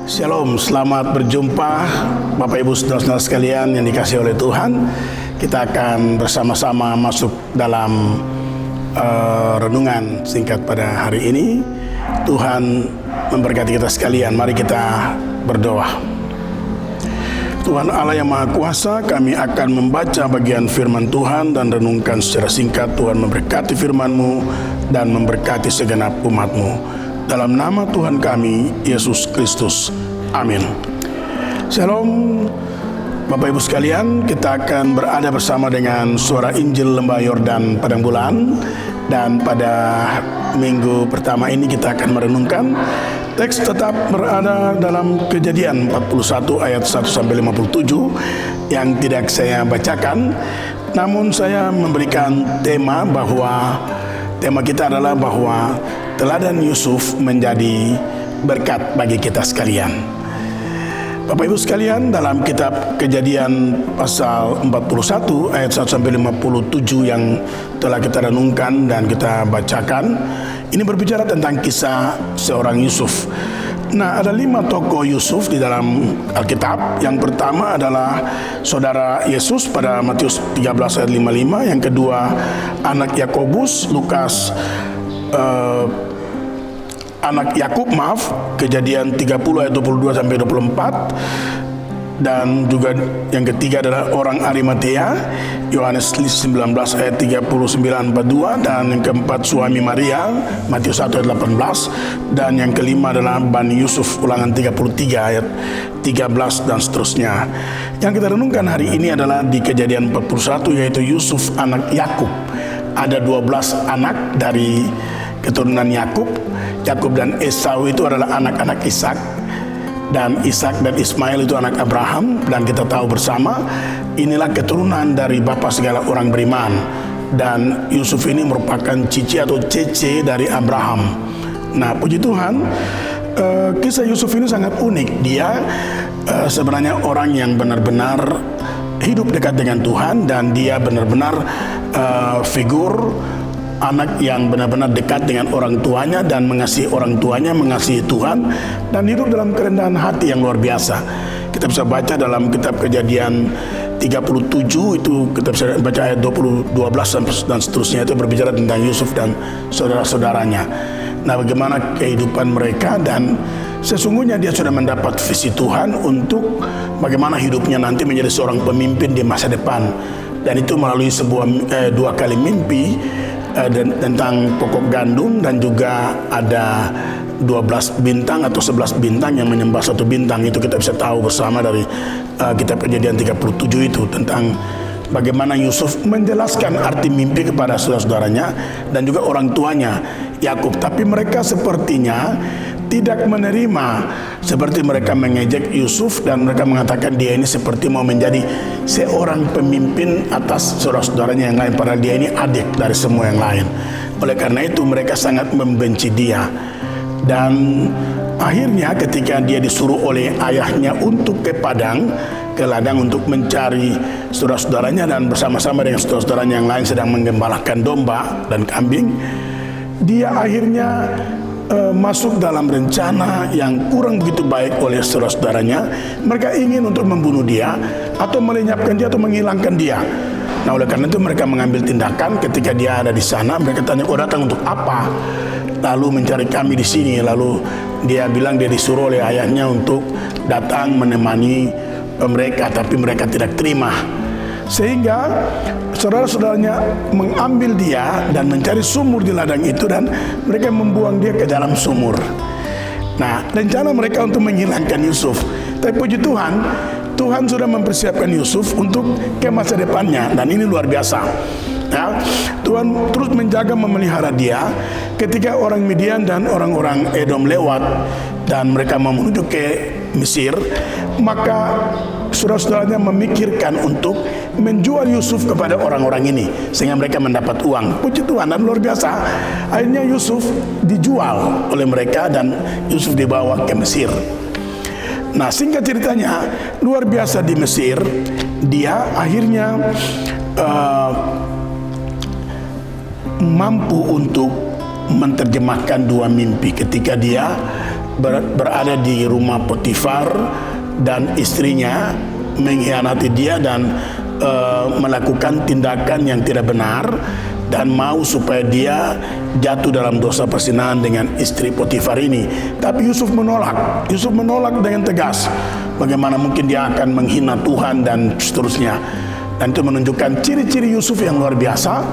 Shalom, selamat berjumpa Bapak Ibu saudara-saudara sekalian yang dikasihi oleh Tuhan. Kita akan bersama-sama masuk dalam renungan singkat pada hari ini. Tuhan memberkati kita sekalian. Mari kita berdoa. Tuhan Allah yang Maha Kuasa, kami akan membaca bagian firman Tuhan dan renungkan secara singkat. Tuhan memberkati firman-Mu dan memberkati segenap umat-Mu. Dalam nama Tuhan kami, Yesus Kristus. Amin. Shalom Bapak Ibu sekalian, kita akan berada bersama dengan Suara Injil Lembah Yordan Padang Bulan. Dan pada minggu pertama ini kita akan merenungkan teks tetap berada dalam Kejadian 41 ayat 1-57 yang tidak saya bacakan. Namun saya memberikan tema kita adalah bahwa teladan Yusuf menjadi berkat bagi kita sekalian. Bapak Ibu sekalian, dalam kitab Kejadian pasal 41 ayat 1-57 yang telah kita renungkan dan kita bacakan, ini berbicara tentang kisah seorang Yusuf. Nah, ada 5 tokoh Yusuf di dalam Alkitab. Yang pertama adalah saudara Yesus pada Matius 13 ayat 55. Yang kedua, anak Yakobus, Lukas anak Yakub, Kejadian 30 ayat 22-24. Dan juga yang ketiga adalah orang Arimatea, Yohanes 19 ayat 39-42. Dan yang keempat suami Maria, Matius 1 ayat 18. Dan yang kelima adalah Bani Yusuf, Ulangan 33 ayat 13 dan seterusnya. Yang kita renungkan hari ini adalah di Kejadian 41, yaitu Yusuf anak Yakub. Ada 12 anak dari keturunan Yakub. Yakub dan Esau itu adalah anak-anak Ishak, dan Ishak dan Ismail itu anak Abraham. Dan kita tahu bersama, inilah keturunan dari bapa segala orang beriman. Dan Yusuf ini merupakan cici atau cece dari Abraham. Nah, puji Tuhan, kisah Yusuf ini sangat unik. Dia sebenarnya orang yang benar-benar hidup dekat dengan Tuhan, dan dia benar-benar figur anak yang benar-benar dekat dengan orang tuanya dan mengasihi orang tuanya, mengasihi Tuhan, dan hidup dalam kerendahan hati yang luar biasa. Kita bisa baca dalam kitab Kejadian 37, itu kita bisa baca ayat 12 dan seterusnya, itu berbicara tentang Yusuf dan saudara-saudaranya. Nah, bagaimana kehidupan mereka, dan sesungguhnya dia sudah mendapat visi Tuhan untuk bagaimana hidupnya nanti menjadi seorang pemimpin di masa depan. Dan itu melalui dua kali mimpi tentang pokok gandum, dan juga ada 12 bintang atau 11 bintang yang menyembah satu bintang. Itu kita bisa tahu bersama dari kitab Kejadian 37 itu, tentang bagaimana Yusuf menjelaskan arti mimpi kepada saudara-saudaranya dan juga orang tuanya Yakub. Tapi mereka sepertinya tidak menerima, seperti mereka mengejek Yusuf, dan mereka mengatakan dia ini seperti mau menjadi seorang pemimpin atas saudara-saudaranya yang lain, padahal dia ini adik dari semua yang lain. Oleh karena itu mereka sangat membenci dia. Dan akhirnya ketika dia disuruh oleh ayahnya untuk ke ladang untuk mencari saudara-saudaranya, dan bersama-sama dengan saudara-saudaranya yang lain sedang menggembalakan domba dan kambing, dia akhirnya masuk dalam rencana yang kurang begitu baik oleh saudara-saudaranya. Mereka ingin untuk membunuh dia, atau melenyapkan dia, atau menghilangkan dia. Nah, oleh karena itu mereka mengambil tindakan. Ketika dia ada di sana, mereka tanya, "Oh, datang untuk apa?" Lalu mencari kami di sini. Lalu dia bilang dia disuruh oleh ayahnya untuk datang menemani mereka, tapi mereka tidak terima. Sehingga saudara-saudaranya mengambil dia dan mencari sumur di ladang itu, dan mereka membuang dia ke dalam sumur. Nah, rencana mereka untuk menghilangkan Yusuf. Tapi puji Tuhan, Tuhan sudah mempersiapkan Yusuf untuk ke masa depannya, dan ini luar biasa. Ya, Tuhan terus menjaga, memelihara dia. Ketika orang Midian dan orang-orang Edom lewat dan mereka menuju ke Mesir, maka saudara-saudaranya memikirkan untuk menjual Yusuf kepada orang-orang ini sehingga mereka mendapat uang. Puji Tuhan, dan luar biasa, akhirnya Yusuf dijual oleh mereka dan Yusuf dibawa ke Mesir. Nah, singkat ceritanya, luar biasa di Mesir, dia akhirnya mampu untuk menerjemahkan dua mimpi ketika dia berada di rumah Potifar dan istrinya mengkhianati dia dan melakukan tindakan yang tidak benar dan mau supaya dia jatuh dalam dosa perzinahan dengan istri Potifar ini. Tapi Yusuf menolak. Yusuf menolak dengan tegas. Bagaimana mungkin dia akan menghina Tuhan dan seterusnya. Dan itu menunjukkan ciri-ciri Yusuf yang luar biasa.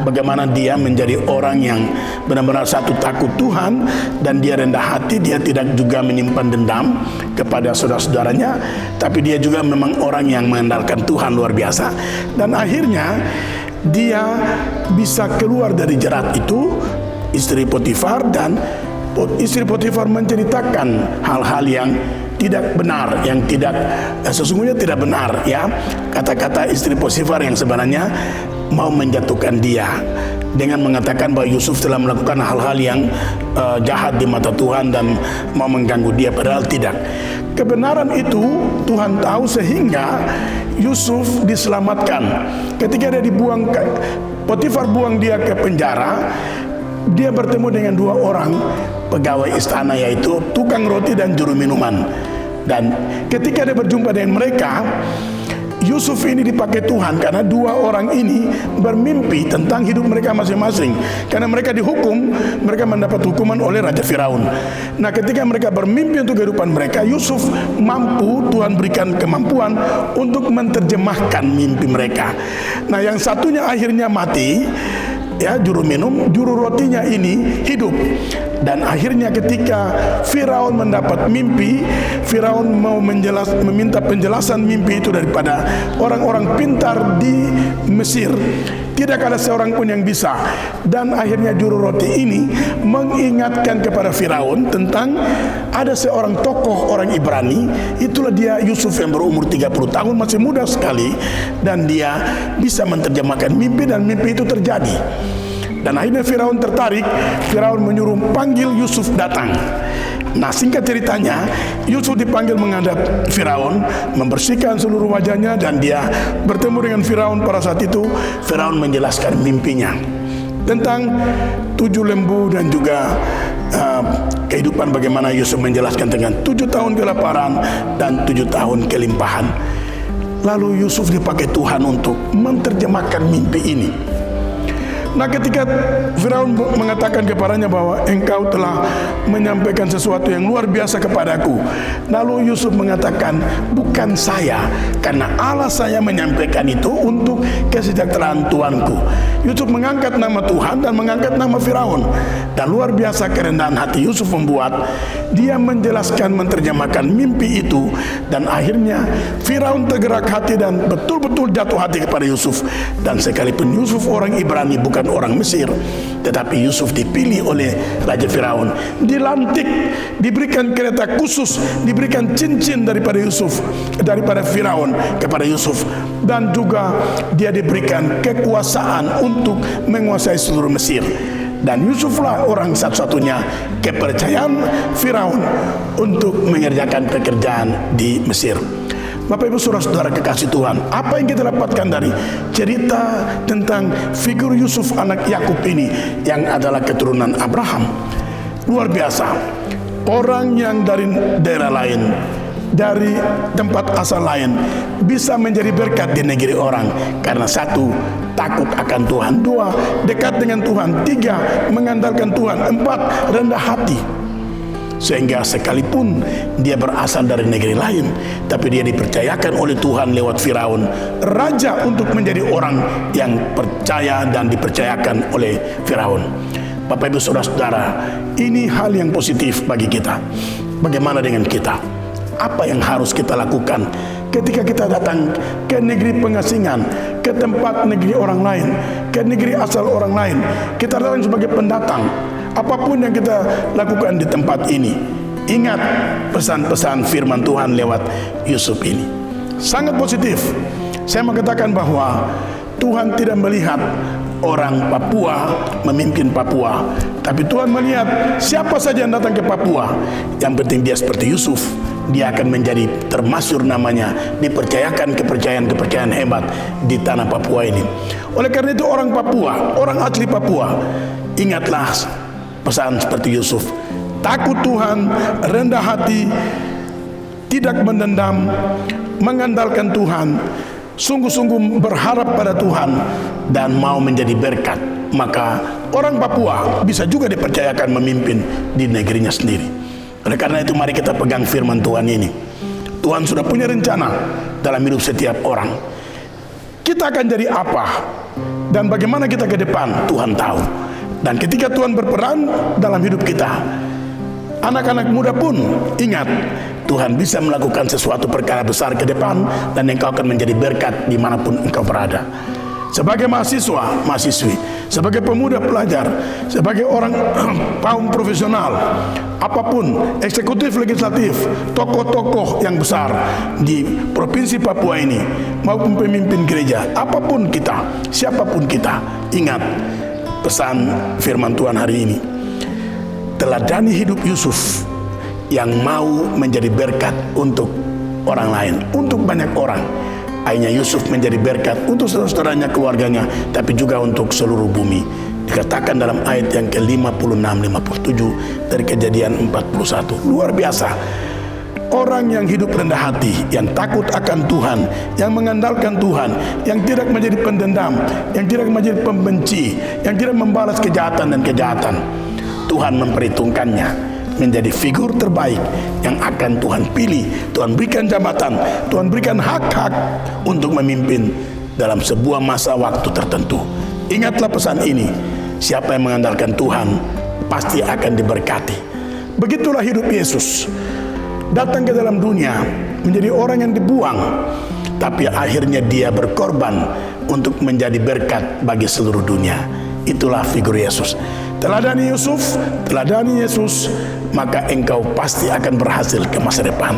Bagaimana dia menjadi orang yang benar-benar satu takut Tuhan dan dia rendah hati. Dia tidak juga menyimpan dendam kepada saudara-saudaranya, tapi dia juga memang orang yang mengandalkan Tuhan luar biasa. Dan akhirnya dia bisa keluar dari jerat itu, istri Potifar, dan istri Potifar menceritakan hal-hal yang tidak benar, yang tidak sesungguhnya tidak benar, ya, kata-kata istri Potifar yang sebenarnya mau menjatuhkan dia dengan mengatakan bahwa Yusuf telah melakukan hal-hal yang jahat di mata Tuhan dan mau mengganggu dia, padahal tidak. Kebenaran itu Tuhan tahu sehingga Yusuf diselamatkan. Ketika dia dibuang, Potifar buang dia ke penjara, dia bertemu dengan dua orang pegawai istana, yaitu tukang roti dan juru minuman. Dan ketika dia berjumpa dengan mereka, Yusuf ini dipakai Tuhan karena dua orang ini bermimpi tentang hidup mereka masing-masing. Karena mereka dihukum, mereka mendapat hukuman oleh Raja Firaun. Nah, ketika mereka bermimpi untuk kehidupan mereka, Yusuf mampu, Tuhan berikan kemampuan untuk menerjemahkan mimpi mereka. Nah, yang satunya akhirnya mati, ya, juru minum, juru rotinya ini hidup. Dan akhirnya ketika Firaun mendapat mimpi, Firaun mau meminta penjelasan mimpi itu daripada orang-orang pintar di Mesir. Tidak ada seorang pun yang bisa. Dan akhirnya juru roti ini mengingatkan kepada Firaun tentang ada seorang tokoh orang Ibrani. Itulah dia Yusuf yang berumur 30 tahun, masih muda sekali, dan dia bisa menerjemahkan mimpi dan mimpi itu terjadi. Dan akhirnya Firaun tertarik. Firaun menyuruh panggil Yusuf datang. Nah, singkat ceritanya, Yusuf dipanggil menghadap Firaun, membersihkan seluruh wajahnya, dan dia bertemu dengan Firaun. Pada saat itu Firaun menjelaskan mimpinya tentang 7 lembu dan juga kehidupan, bagaimana Yusuf menjelaskan dengan 7 tahun kelaparan dan 7 tahun kelimpahan. Lalu Yusuf dipakai Tuhan untuk menerjemahkan mimpi ini. Nah, ketika Firaun mengatakan kepadanya bahwa engkau telah menyampaikan sesuatu yang luar biasa kepadaku, lalu Yusuf mengatakan, bukan saya, karena Allah saya menyampaikan itu untuk kesejahteraan Tuanku. Yusuf mengangkat nama Tuhan dan mengangkat nama Firaun. Dan luar biasa kerendahan hati Yusuf membuat dia menjelaskan, menerjemahkan mimpi itu. Dan akhirnya Firaun tergerak hati dan betul-betul jatuh hati kepada Yusuf. Dan sekalipun Yusuf orang Ibrani, bukan orang Mesir, tetapi Yusuf dipilih oleh Raja Firaun, dilantik, diberikan kereta khusus, diberikan cincin daripada Firaun kepada Yusuf, dan juga dia diberikan kekuasaan untuk menguasai seluruh Mesir. Dan Yusuflah orang satu-satunya kepercayaan Firaun untuk mengerjakan pekerjaan di Mesir. Bapak Ibu saudara-saudara kekasih Tuhan, apa yang kita dapatkan dari cerita tentang figur Yusuf anak Yakub ini yang adalah keturunan Abraham? Luar biasa. Orang yang dari daerah lain, dari tempat asal lain, bisa menjadi berkat di negeri orang karena satu, takut akan Tuhan; dua, dekat dengan Tuhan; tiga, mengandalkan Tuhan; empat, rendah hati. Sehingga sekalipun dia berasal dari negeri lain, tapi dia dipercayakan oleh Tuhan lewat Firaun, raja, untuk menjadi orang yang percaya dan dipercayakan oleh Firaun. Bapak Ibu saudara-saudara, ini hal yang positif bagi kita. Bagaimana dengan kita? Apa yang harus kita lakukan ketika kita datang ke negeri pengasingan, ke tempat negeri orang lain, ke negeri asal orang lain? Kita datang sebagai pendatang. Apapun yang kita lakukan di tempat ini, ingat pesan-pesan firman Tuhan lewat Yusuf ini. Sangat positif. Saya mengatakan bahwa Tuhan tidak melihat orang Papua memimpin Papua, tapi Tuhan melihat siapa saja yang datang ke Papua. Yang penting dia seperti Yusuf, dia akan menjadi termasyhur namanya, dipercayakan kepercayaan hebat di tanah Papua ini. Oleh karena itu, orang Papua, orang asli Papua, ingatlah pesan seperti Yusuf, takut Tuhan, rendah hati, tidak mendendam, mengandalkan Tuhan, sungguh-sungguh berharap pada Tuhan, dan mau menjadi berkat, maka orang Papua bisa juga dipercayakan memimpin di negerinya sendiri. Oleh karena itu, mari kita pegang firman Tuhan ini. Tuhan sudah punya rencana dalam hidup setiap orang. Kita akan jadi apa dan bagaimana kita ke depan, Tuhan tahu. Dan ketika Tuhan berperan dalam hidup kita, anak-anak muda pun ingat, Tuhan bisa melakukan sesuatu perkara besar ke depan, dan engkau akan menjadi berkat dimanapun engkau berada. Sebagai mahasiswa, mahasiswi, sebagai pemuda pelajar, sebagai orang kaum profesional, apapun, eksekutif, legislatif, tokoh-tokoh yang besar di Provinsi Papua ini, maupun pemimpin gereja, apapun kita, siapapun kita, ingat pesan firman Tuhan hari ini. Teladani hidup Yusuf yang mau menjadi berkat untuk orang lain, untuk banyak orang. Akhirnya Yusuf menjadi berkat untuk saudara-saudaranya, keluarganya, tapi juga untuk seluruh bumi. Dikatakan dalam ayat yang ke-56-57 dari Kejadian 41. Luar biasa. Orang yang hidup rendah hati, yang takut akan Tuhan, yang mengandalkan Tuhan, yang tidak menjadi pendendam, yang tidak menjadi pembenci, yang tidak membalas kejahatan dan kejahatan, Tuhan memperhitungkannya menjadi figur terbaik yang akan Tuhan pilih. Tuhan berikan jabatan, Tuhan berikan hak-hak untuk memimpin dalam sebuah masa waktu tertentu. Ingatlah pesan ini, siapa yang mengandalkan Tuhan pasti akan diberkati. Begitulah hidup Yesus. Datang ke dalam dunia menjadi orang yang dibuang, tapi akhirnya dia berkorban untuk menjadi berkat bagi seluruh dunia. Itulah figur Yesus. Teladani Yusuf, teladani Yesus, maka engkau pasti akan berhasil ke masa depan.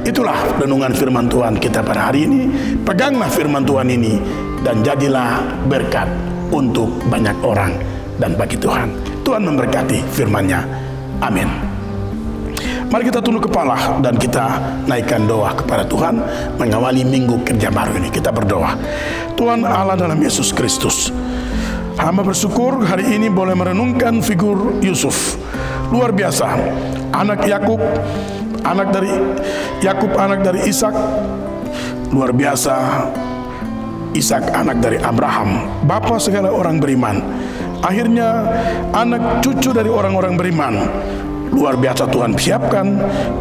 Itulah renungan firman Tuhan kita pada hari ini. Peganglah firman Tuhan ini dan jadilah berkat untuk banyak orang dan bagi Tuhan. Tuhan memberkati firman-Nya. Amin. Mari kita tunduk kepala dan kita naikkan doa kepada Tuhan mengawali minggu kerja baru ini. Kita berdoa. Tuhan Allah dalam Yesus Kristus, hamba bersyukur hari ini boleh merenungkan figur Yusuf. Luar biasa. Anak Yakub, anak dari Yakub, anak dari Ishak. Luar biasa. Ishak anak dari Abraham, bapa segala orang beriman. Akhirnya anak cucu dari orang-orang beriman. Luar biasa, Tuhan siapkan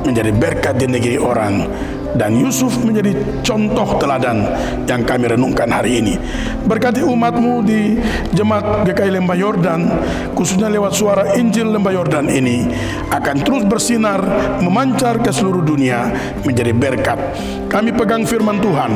menjadi berkat di negeri orang. Dan Yusuf menjadi contoh teladan yang kami renungkan hari ini. Berkati umat-Mu di Jemaat GKI Lembah Yordan, khususnya lewat suara Injil Lembah Yordan ini, akan terus bersinar, memancar ke seluruh dunia, menjadi berkat. Kami pegang firman Tuhan,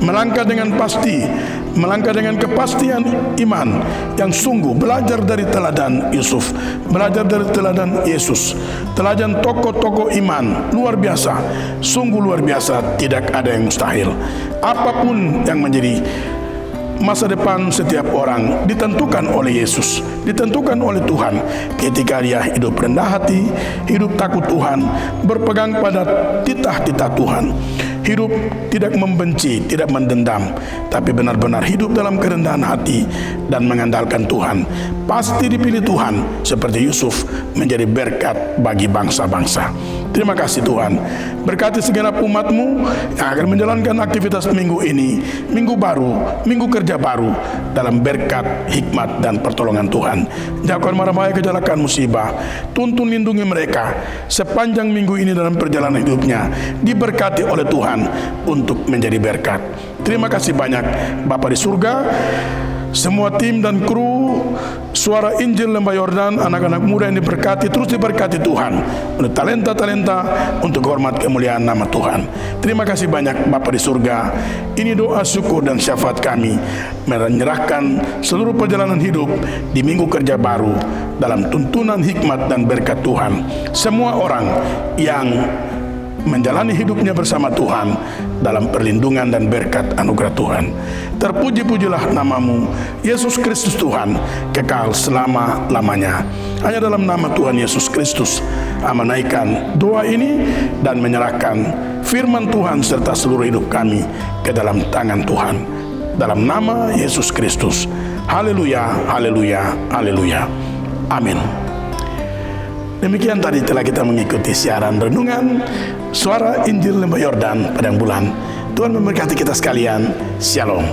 melangkah dengan pasti, melangkah dengan kepastian iman yang sungguh, belajar dari teladan Yusuf, belajar dari teladan Yesus, teladan tokoh-tokoh iman. Luar biasa, sungguh luar biasa. Tidak ada yang mustahil. Apapun yang menjadi masa depan setiap orang ditentukan oleh Yesus, ditentukan oleh Tuhan. Ketika dia hidup rendah hati, hidup takut Tuhan, berpegang pada titah-titah Tuhan, hidup tidak membenci, tidak mendendam, tapi benar-benar hidup dalam kerendahan hati dan mengandalkan Tuhan, pasti dipilih Tuhan seperti Yusuf menjadi berkat bagi bangsa-bangsa. Terima kasih Tuhan. Berkati segenap umat-Mu yang akan menjalankan aktivitas minggu ini, minggu baru, minggu kerja baru, dalam berkat, hikmat, dan pertolongan Tuhan. Jauhkan mara bahaya, kecelakaan, musibah. Tuntun lindungi mereka sepanjang minggu ini dalam perjalanan hidupnya, diberkati oleh Tuhan untuk menjadi berkat. Terima kasih banyak Bapa di surga, semua tim dan kru suara Injil Lembah Yordan, anak-anak muda yang diberkati, terus diberkati Tuhan oleh talenta-talenta untuk hormat kemuliaan nama Tuhan. Terima kasih banyak Bapa di surga. Ini doa syukur dan syafaat kami, menyerahkan seluruh perjalanan hidup di minggu kerja baru dalam tuntunan hikmat dan berkat Tuhan. Semua orang yang menjalani hidupnya bersama Tuhan dalam perlindungan dan berkat anugerah Tuhan. Terpuji-pujilah nama-Mu, Yesus Kristus Tuhan, kekal selama-lamanya. Hanya dalam nama Tuhan Yesus Kristus, menaikkan doa ini dan menyerahkan firman Tuhan serta seluruh hidup kami ke dalam tangan Tuhan. Dalam nama Yesus Kristus. Haleluya, haleluya, haleluya. Amin. Demikian tadi telah kita mengikuti siaran renungan Suara Injil Lembah Yordan Padang Bulan. Tuhan memberkati kita sekalian. Shalom.